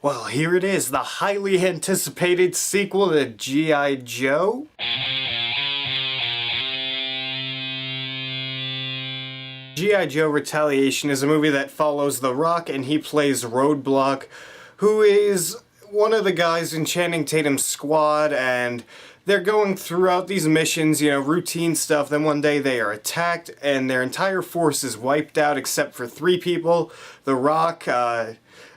Well, here it is, the highly anticipated sequel to G.I. Joe. G.I. Joe Retaliation is a movie that follows The Rock, and he plays Roadblock, who is one of the guys in Channing Tatum's squad, and they're going throughout these missions, routine stuff. Then one day they are attacked, and their entire force is wiped out except for 3 people. The Rock,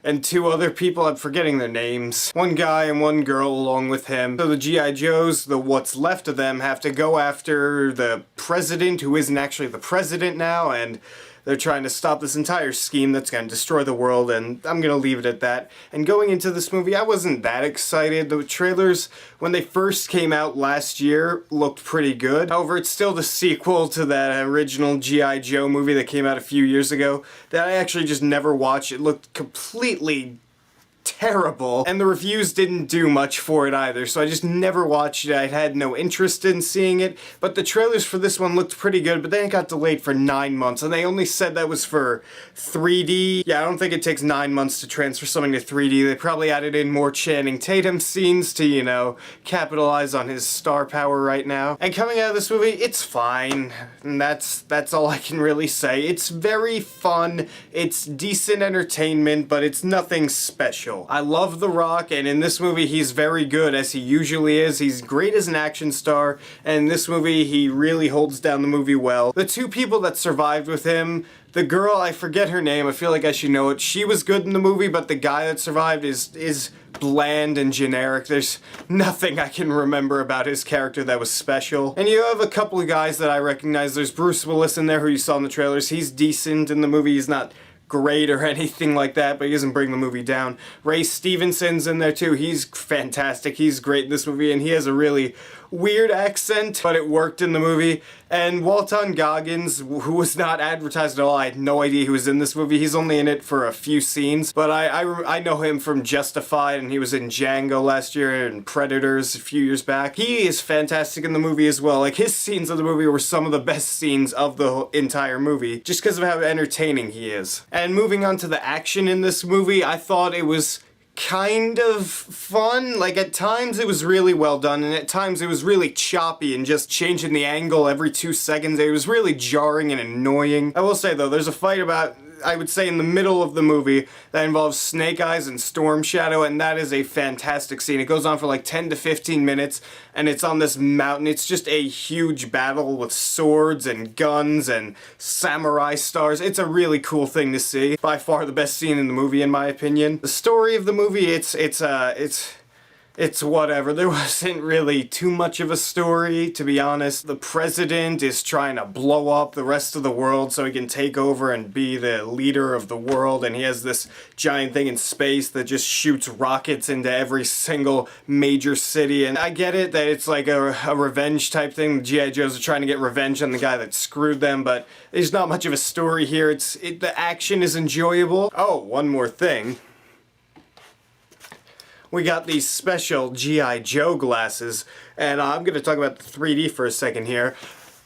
and 2 other people, I'm forgetting their names. One guy and 1 girl along with him. So the G.I. Joes, what's left of them, have to go after the president, who isn't actually the president now, and they're trying to stop this entire scheme that's going to destroy the world, and I'm going to leave it at that. And going into this movie, I wasn't that excited. The trailers, when they first came out last year, looked pretty good. However, it's still the sequel to that original G.I. Joe movie that came out a few years ago that I actually just never watched. It looked completely terrible, and the reviews didn't do much for it either, so I just never watched it. I had no interest in seeing it, but the trailers for this one looked pretty good, but then it got delayed for 9 months, and they only said that was for 3D. Yeah, I don't think it takes 9 months to transfer something to 3D. They probably added in more Channing Tatum scenes to, capitalize on his star power right now. And coming out of this movie, it's fine, and that's all I can really say. It's very fun, it's decent entertainment, but it's nothing special. I love The Rock, and in this movie he's very good, as he usually is. He's great as an action star, and in this movie he really holds down the movie well. The 2 people that survived with him, the girl, I forget her name, I feel like I should know it, she was good in the movie, but the guy that survived is bland and generic. There's nothing I can remember about his character that was special. And you have a couple of guys that I recognize. There's Bruce Willis in there, who you saw in the trailers. He's decent in the movie. He's not great or anything like that, but he doesn't bring the movie down. Ray Stevenson's in there too. He's fantastic. He's great in this movie, and he has a really weird accent, but it worked in the movie. And Walton Goggins, who was not advertised at all, I had no idea he was in this movie. He's only in it for a few scenes, but I know him from Justified, and he was in Django last year and Predators a few years back. He is fantastic in the movie as well. Like, his scenes of the movie were some of the best scenes of the entire movie, just because of how entertaining he is. And moving on to the action in this movie, I thought it was kind of fun. Like, at times it was really well done, and at times it was really choppy and just changing the angle every 2 seconds. It was really jarring and annoying. I will say though, there's a fight about, I would say, in the middle of the movie that involves Snake Eyes and Storm Shadow, and that is a fantastic scene. It goes on for like 10 to 15 minutes, and it's on this mountain. It's just a huge battle with swords and guns and samurai stars. It's a really cool thing to see. By far the best scene in the movie, in my opinion. The story of the movie, it's whatever. There wasn't really too much of a story, to be honest. The president is trying to blow up the rest of the world so he can take over and be the leader of the world, and he has this giant thing in space that just shoots rockets into every single major city. And I get it that it's like a revenge type thing. The G.I. Joes are trying to get revenge on the guy that screwed them, but there's not much of a story here. The action is enjoyable. Oh, one more thing. We got these special G.I. Joe glasses, and I'm going to talk about the 3D for a second here.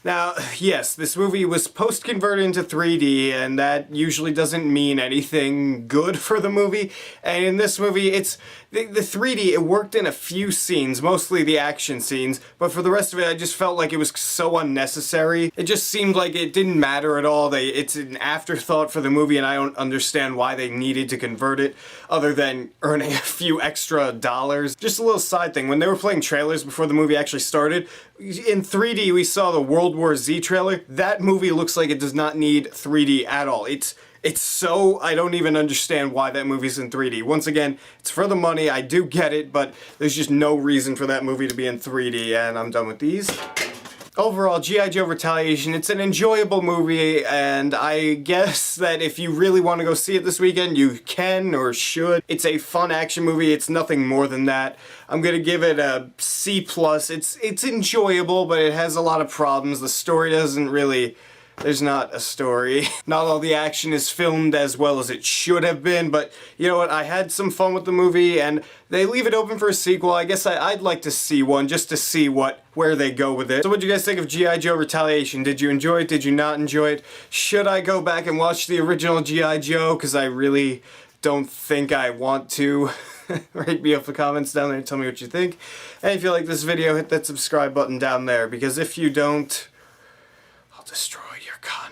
Now, yes, this movie was post-converted into 3D, and that usually doesn't mean anything good for the movie. And in this movie, the 3D, it worked in a few scenes, mostly the action scenes, but for the rest of it, I just felt like it was so unnecessary. It just seemed like it didn't matter at all. It's an afterthought for the movie, and I don't understand why they needed to convert it, other than earning a few extra dollars. Just a little side thing, when they were playing trailers before the movie actually started, in 3D we saw the World War Z trailer. That movie looks like it does not need 3D at all. It's so, I don't even understand why that movie's in 3D. Once again, it's for the money, I do get it, but there's just no reason for that movie to be in 3D, and I'm done with these. Overall, G.I. Joe Retaliation, it's an enjoyable movie, and I guess that if you really want to go see it this weekend, you can or should. It's a fun action movie, it's nothing more than that. I'm gonna give it a C+. It's enjoyable, but it has a lot of problems. The story doesn't really... There's not a story. Not all the action is filmed as well as it should have been, but you know what, I had some fun with the movie, and they leave it open for a sequel. I guess I'd like to see one, just to see where they go with it. So what'd you guys think of G.I. Joe Retaliation? Did you enjoy it? Did you not enjoy it? Should I go back and watch the original G.I. Joe? Because I really don't think I want to. Rate me up in the comments down there and tell me what you think. And if you like this video, hit that subscribe button down there, because if you don't, I'll destroy your content.